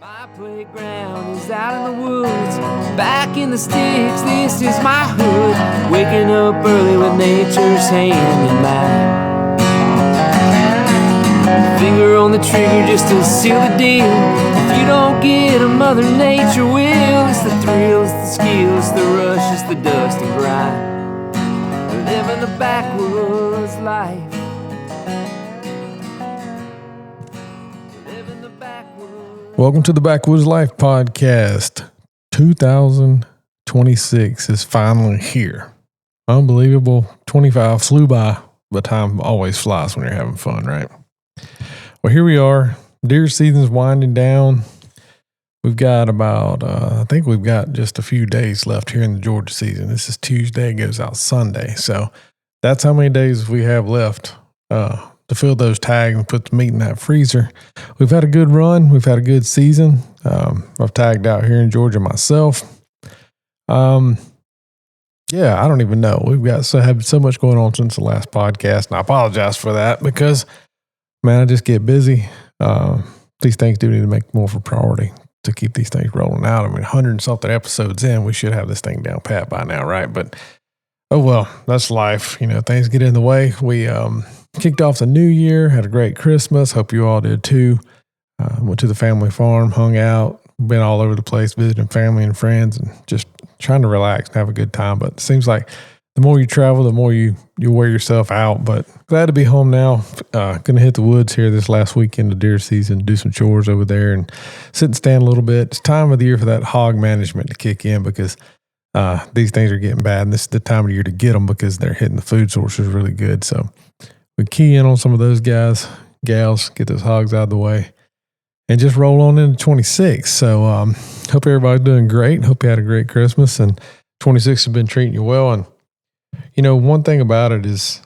My playground is out in the woods, back in the sticks, this is my hood. Waking up early with nature's hand in mine. Finger on the trigger just to seal the deal. If you don't get a Mother Nature will. It's the thrill, it's the skill, it's the rush, it's the dust and grind. Living the backwoods life. Welcome to the Backwoods Life podcast. 2026 is finally here. Unbelievable. 25 flew by, but time always flies when you're having fun, right? Well, here we are. Deer season's winding down. We've got about, I think we've got just a few days left here in the Georgia season. This is Tuesday, it goes out Sunday. So that's how many days we have left to fill those tags and put the meat in that freezer. We've had a good run. We've had a good season. I've tagged out here in Georgia myself. Yeah, I don't even know. We've got had so much going on since the last podcast, and I apologize for that because, man, I just get busy. These things do need to make more of a priority to keep these things rolling out. I mean, 100 and something episodes in, we should have this thing down pat by now, right? But, oh well, that's life. You know, things get in the way. We kicked off the new year, had a great Christmas. Hope you all did too. Went to the family farm, hung out, been all over the place, visiting family and friends, and just trying to relax and have a good time. But it seems like the more you travel, the more you wear yourself out. But glad to be home now. Going to hit the woods here this last weekend of deer season, do some chores over there and sit and stand a little bit. It's time of the year for that hog management to kick in because these things are getting bad. And this is the time of year to get them because they're hitting the food sources really good. So we key in on some of those guys, gals, get those hogs out of the way, and just roll on into 26. So hope everybody's doing great. Hope you had a great Christmas, and 26 has been treating you well. And, you know, one thing about it is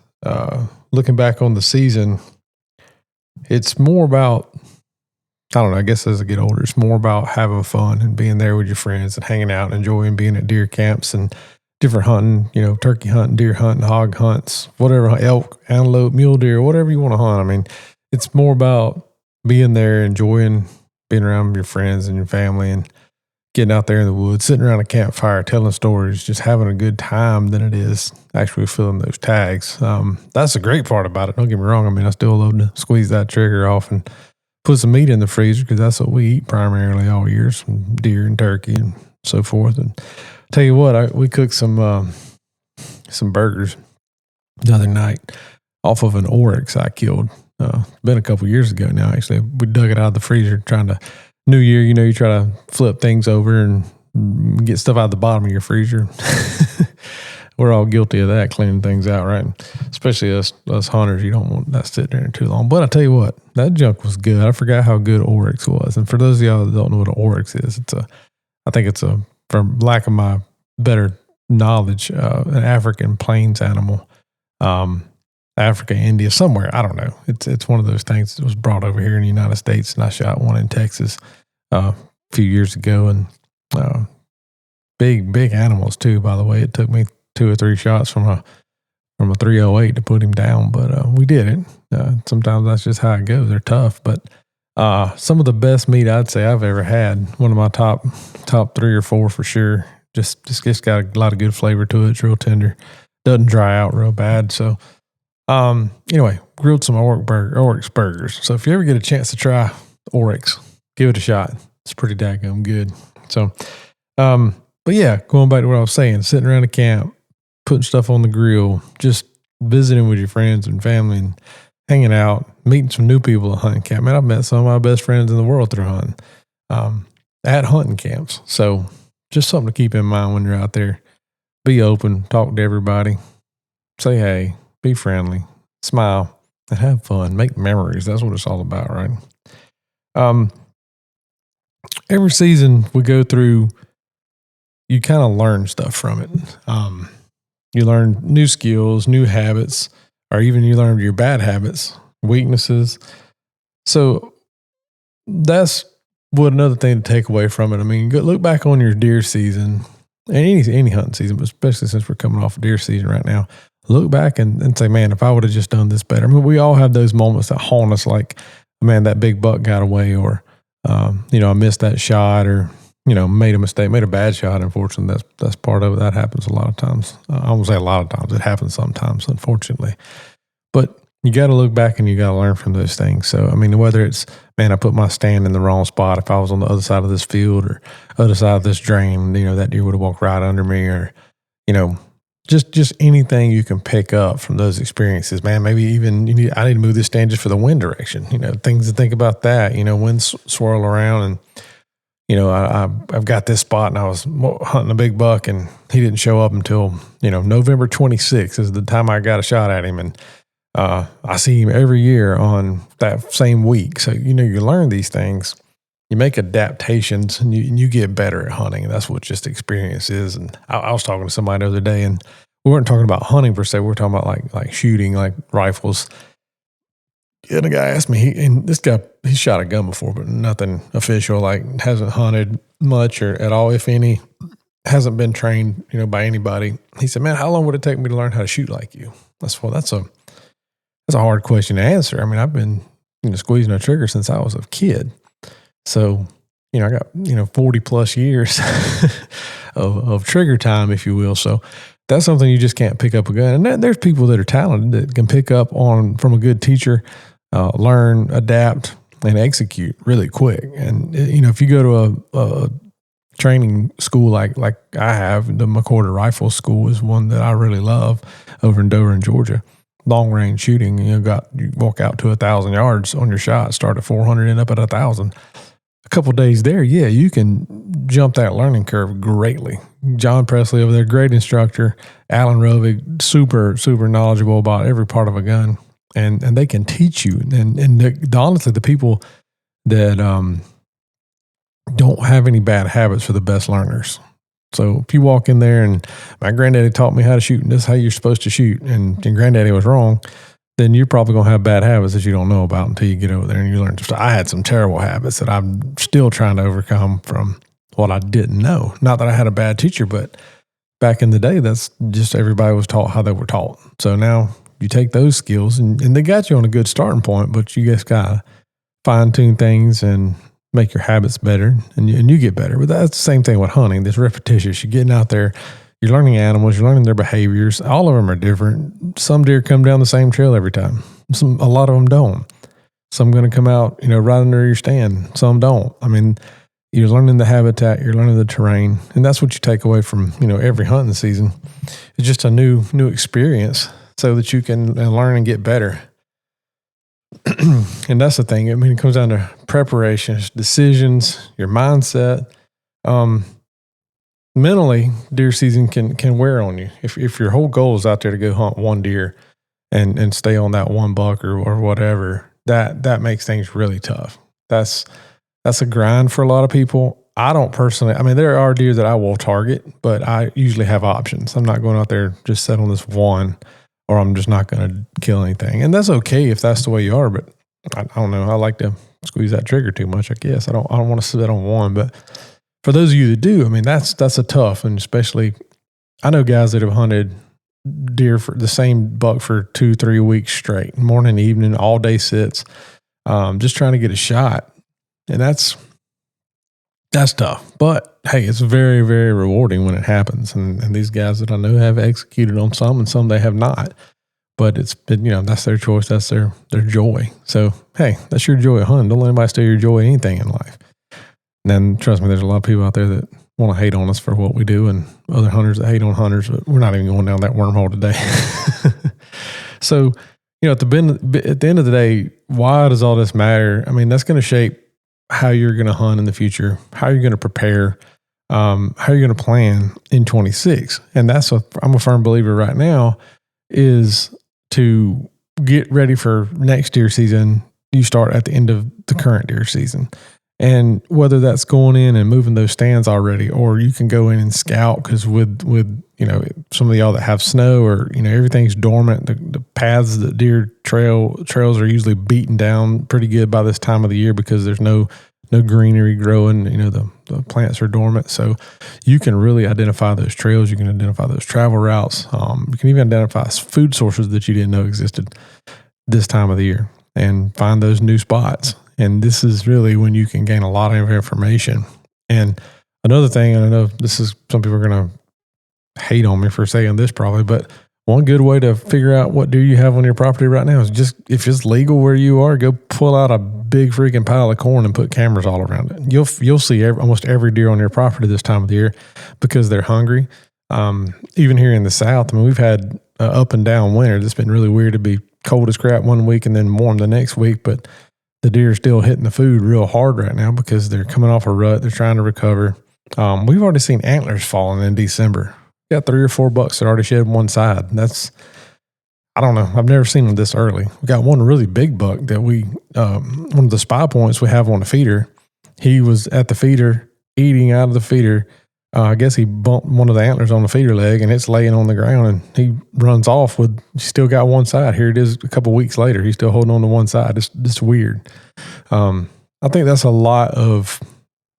looking back on the season, it's more about, I don't know, I guess as I get older, it's more about having fun and being there with your friends and hanging out and enjoying being at deer camps and different hunting, you know, turkey hunting, deer hunting, hog hunts, whatever, elk, antelope, mule deer, whatever you want to hunt. I mean, it's more about being there, enjoying being around your friends and your family and getting out there in the woods, sitting around a campfire, telling stories, just having a good time than it is actually filling those tags. That's the great part about it. Don't get me wrong. I mean, I still love to squeeze that trigger off and put some meat in the freezer because that's what we eat primarily all year, some deer and turkey and so forth. And tell you what, we cooked some burgers the other night off of an oryx I killed. Been a couple years ago now, actually. We dug it out of the freezer trying to, New Year, you know, you try to flip things over and get stuff out of the bottom of your freezer. We're all guilty of that, cleaning things out, right? Especially us hunters, you don't want that sitting there too long. But I tell you what, that junk was good. I forgot how good oryx was. And for those of y'all that don't know what an oryx is, I think it's for lack of my better knowledge, an African plains animal. Africa, India, somewhere. I don't know. It's one of those things that was brought over here in the United States, and I shot one in Texas a few years ago, and big animals too. By the way, it took me 2 or 3 shots from a 308 to put him down, but we did it. Sometimes that's just how it goes. They're tough, but some of the best meat I'd say I've ever had. One of my top 3 or 4 for sure. Just got a lot of good flavor to it. It's real tender. Doesn't dry out real bad. So. Anyway, grilled some oryx burgers. So if you ever get a chance to try oryx, give it a shot. It's pretty daggone good. So, but yeah, going back to what I was saying, sitting around a camp, putting stuff on the grill, just visiting with your friends and family and hanging out, meeting some new people at hunting camp. Man, I've met some of my best friends in the world through hunting, at hunting camps. So just something to keep in mind when you're out there. Be open, talk to everybody, say hey. Be friendly, smile, and have fun. Make memories. That's what it's all about, right? Every season we go through, you kind of learn stuff from it. You learn new skills, new habits, or even you learn your bad habits, weaknesses. So that's what another thing to take away from it. I mean, look back on your deer season, and any hunting season, but especially since we're coming off of deer season right now. Look back and say, man, if I would have just done this better. I mean, we all have those moments that haunt us like, man, that big buck got away, or I missed that shot or, made a mistake, made a bad shot. Unfortunately, that's part of it. That happens a lot of times. I won't say a lot of times. It happens sometimes, unfortunately. But you got to look back and you got to learn from those things. So, whether it's, man, I put my stand in the wrong spot. If I was on the other side of this field or other side of this drain, that deer would have walked right under me or, just anything you can pick up from those experiences, man. Maybe even I need to move this stand just for the wind direction. Things to think about that. Winds swirl around, and I've got this spot, and I was hunting a big buck, and he didn't show up until November 26th is the time I got a shot at him, and I see him every year on that same week. So you learn these things. You make adaptations and you get better at hunting. And that's what just experience is. And I was talking to somebody the other day, and we weren't talking about hunting per se. We were talking about like shooting, like rifles. And a guy asked me, he shot a gun before, but nothing official, like hasn't hunted much or at all, if any, hasn't been trained, by anybody. He said, man, how long would it take me to learn how to shoot like you? That's a hard question to answer. I've been, squeezing a trigger since I was a kid. So, I got, 40 plus years of trigger time, if you will. So that's something you just can't pick up a gun. And there's people that are talented that can pick up from a good teacher, learn, adapt, and execute really quick. And, if you go to a training school like I have, the McCorder Rifle School is one that I really love over in Dover in Georgia. Long range shooting, you walk out to 1,000 yards on your shot, start at 400, end up at 1,000. A couple of days there, you can jump that learning curve greatly. John Presley over there, great instructor. Alan Rovig, super, super knowledgeable about every part of a gun. And they can teach you. And honestly, the people that don't have any bad habits are the best learners. So if you walk in there and my granddaddy taught me how to shoot, and this is how you're supposed to shoot, and granddaddy was wrong, then you're probably going to have bad habits that you don't know about until you get over there and you learn. I had some terrible habits that I'm still trying to overcome from what I didn't know. Not that I had a bad teacher, but back in the day, that's just everybody was taught how they were taught. So now you take those skills and they got you on a good starting point, but you just got to fine tune things and make your habits better and you get better. But that's the same thing with hunting. It's repetitious. You're getting out there, you're learning animals, you're learning their behaviors. All of them are different. Some deer come down the same trail every time. A lot of them don't. Some going to come out, right under your stand. Some don't. You're learning the habitat, you're learning the terrain, and that's what you take away from, every hunting season. It's just a new experience so that you can learn and get better. And that's the thing. It comes down to preparation, decisions, your mindset. Mentally, deer season can wear on you. If your whole goal is out there to go hunt one deer and stay on that one buck or whatever, that makes things really tough. That's a grind for a lot of people. I don't personally, there are deer that I will target, but I usually have options. I'm not going out there just set on this one, or I'm just not going to kill anything. And that's okay if that's the way you are, but I don't know. I like to squeeze that trigger too much, I guess. I don't want to sit on one, but for those of you that do, that's a tough, and especially I know guys that have hunted deer for the same buck for 2-3 weeks straight, morning, evening, all day sits, just trying to get a shot. And that's tough, but hey, it's very, very rewarding when it happens. And these guys that I know have executed on some, and some they have not. But it's been, that's their choice. That's their joy. So hey, that's your joy of hunting. Don't let anybody steal your joy of anything in life. And then trust me, there's a lot of people out there that want to hate on us for what we do, and other hunters that hate on hunters. But we're not even going down that wormhole today. So at the end of the day, why does all this matter? That's going to shape how you're going to hunt in the future, how you're going to prepare, how you're going to plan in 26. And I'm a firm believer right now is to get ready for next deer season. You start at the end of the current deer season. And whether that's going in and moving those stands already, or you can go in and scout, because with some of y'all that have snow, or everything's dormant, the paths, the deer trails are usually beaten down pretty good by this time of the year because there's no greenery growing. The plants are dormant, so you can really identify those trails. You can identify those travel routes. You can even identify food sources that you didn't know existed this time of the year, and find those new spots. And this is really when you can gain a lot of information. And another thing, and I know this is, some people are going to hate on me for saying this probably, but one good way to figure out what deer you have on your property right now is just, if it's legal where you are, go pull out a big freaking pile of corn and put cameras all around it. You'll see almost every deer on your property this time of the year because they're hungry. Even here in the South, I mean, we've had up and down winter. It's been really weird to be cold as crap one week and then warm the next week, but the deer are still hitting the food real hard right now because they're coming off a rut. They're trying to recover. We've already seen antlers falling in December. Got 3 or 4 bucks that already shed one side. That's, I don't know. I've never seen them this early. We got one really big buck that one of the spy points we have on the feeder. He was at the feeder, eating out of the feeder. I guess he bumped one of the antlers on the feeder leg and it's laying on the ground, and he runs off with, still got one side. Here it is a couple weeks later. He's still holding on to one side. It's weird. I think that's a lot of,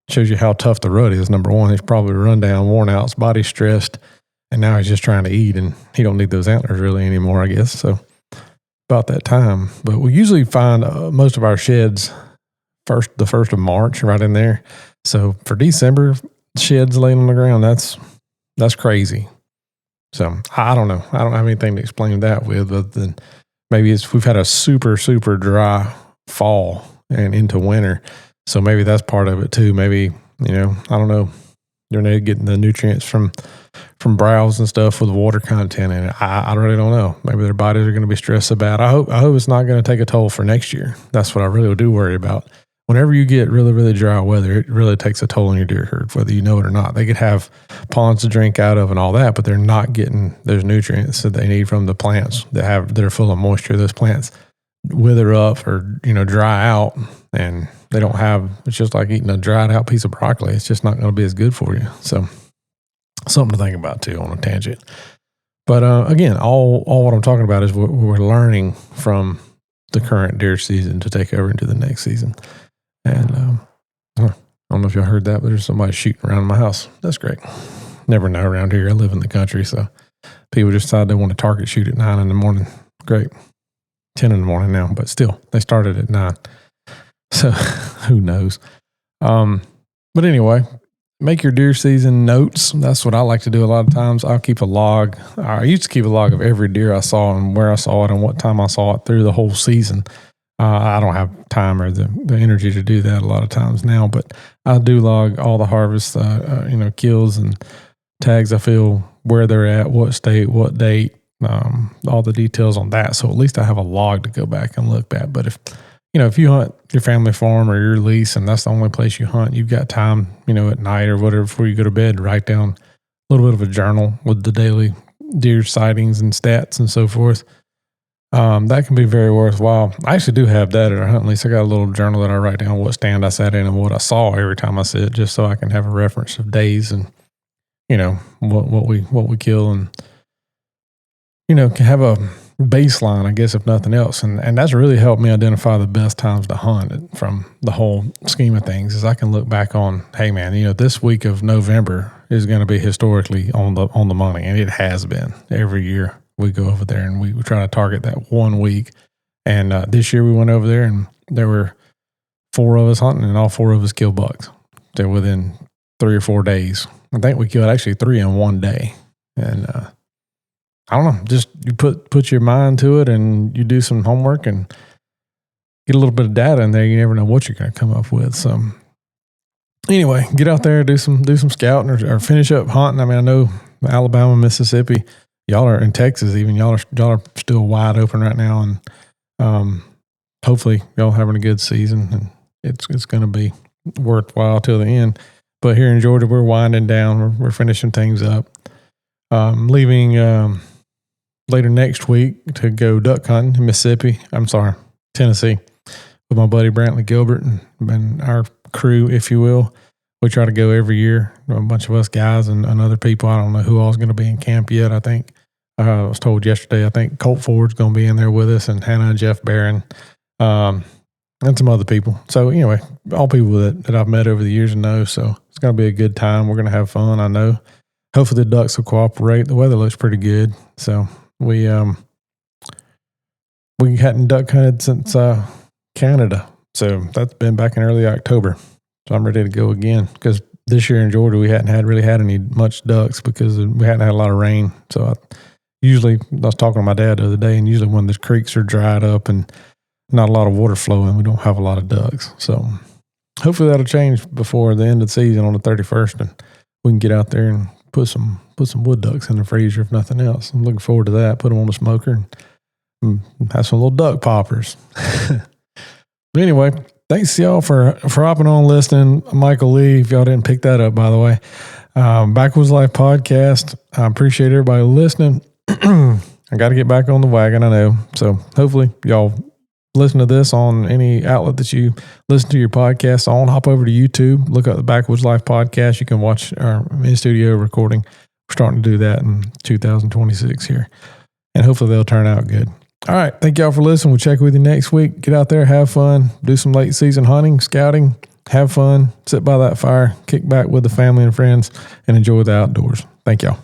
shows you how tough the rut is. Number one, he's probably run down, worn out, his body's stressed, and now he's just trying to eat, and he don't need those antlers really anymore, I guess. So about that time. But we usually find most of our sheds the 1st of March, right in there. So for December, sheds laying on the ground, that's crazy. So I don't know. I don't have anything to explain that with, other than maybe we've had a super, super dry fall and into winter. So maybe that's part of it too. Maybe, I don't know. They're not getting the nutrients from browse and stuff with water content in it. I really don't know. Maybe their bodies are going to be stressed about. I hope it's not going to take a toll for next year. That's what I really do worry about. Whenever you get really, really dry weather, it really takes a toll on your deer herd, whether you know it or not. They could have ponds to drink out of and all that, but they're not getting those nutrients that they need from the plants that are full of moisture. Those plants wither up or, dry out, and they don't have, it's just like eating a dried out piece of broccoli. It's just not going to be as good for you. So something to think about too on a tangent. But again, all what I'm talking about is we're learning from the current deer season to take over into the next season. And I don't know if y'all heard that, but there's somebody shooting around my house. That's great. Never know around here. I live in the country, so people just decide they want to target shoot at 9 in the morning. Great. 10 in the morning now, but still, they started at 9. So who knows? But anyway, make your deer season notes. That's what I like to do a lot of times. I'll keep a log. I used to keep a log of every deer I saw and where I saw it and what time I saw it through the whole season. I don't have time or the energy to do that a lot of times now, but I do log all the harvests, kills and tags I feel, where they're at, what state, what date, all the details on that. So at least I have a log to go back and look at. But if you hunt your family farm or your lease and that's the only place you hunt, you've got time, at night or whatever before you go to bed to write down a little bit of a journal with the daily deer sightings and stats and so forth. That can be very worthwhile. I actually do have that at our hunt lease. I got a little journal that I write down what stand I sat in and what I saw every time I sit, just so I can have a reference of days and, what we kill and, can have a baseline, I guess, if nothing else. And that's really helped me identify the best times to hunt from the whole scheme of things, is I can look back on, hey man, this week of November is going to be historically on the money. And it has been every year. We go over there and we try to target that one week. And this year we went over there and there were 4 of us hunting and all 4 of us killed bucks. So within 3 or 4 days, I think we killed actually 3 in one day. And I don't know, just you put your mind to it and you do some homework and get a little bit of data in there. You never know what you're going to come up with. So anyway, get out there, do some scouting or finish up hunting. I mean, I know Alabama, Mississippi, y'all are in Texas, even y'all are still wide open right now, and hopefully y'all having a good season, and it's going to be worthwhile till the end. But here in Georgia, we're winding down. We're finishing things up. Leaving later next week to go duck hunting in Tennessee, with my buddy Brantley Gilbert and our crew, if you will. We try to go every year, a bunch of us guys and other people. I don't know who all is going to be in camp yet. I think I was told yesterday, I think Colt Ford's going to be in there with us, and Hannah and Jeff Barron, and some other people. So anyway, all people that I've met over the years and know. So it's going to be a good time. We're going to have fun, I know. Hopefully the ducks will cooperate. The weather looks pretty good. So we hadn't duck hunted since Canada. So that's been back in early October. So I'm ready to go again because this year in Georgia, we hadn't really had any much ducks because we hadn't had a lot of rain. So I was talking to my dad the other day, and usually when the creeks are dried up and not a lot of water flowing, we don't have a lot of ducks. So hopefully that'll change before the end of the season on the 31st, and we can get out there and put some wood ducks in the freezer, if nothing else. I'm looking forward to that. Put them on the smoker and have some little duck poppers. But anyway, thanks y'all for hopping on listening. Michael Lee, if y'all didn't pick that up, by the way. Backwoods Life Podcast. I appreciate everybody listening. I got to get back on the wagon, I know. So hopefully y'all listen to this on any outlet that you listen to your podcast on. Hop over to YouTube, look up the Backwoods Life Podcast. You can watch our in-studio recording. We're starting to do that in 2026 here. And hopefully they'll turn out good. All right. Thank y'all for listening. We'll check with you next week. Get out there, have fun, do some late season hunting, scouting, have fun, sit by that fire, kick back with the family and friends, and enjoy the outdoors. Thank y'all.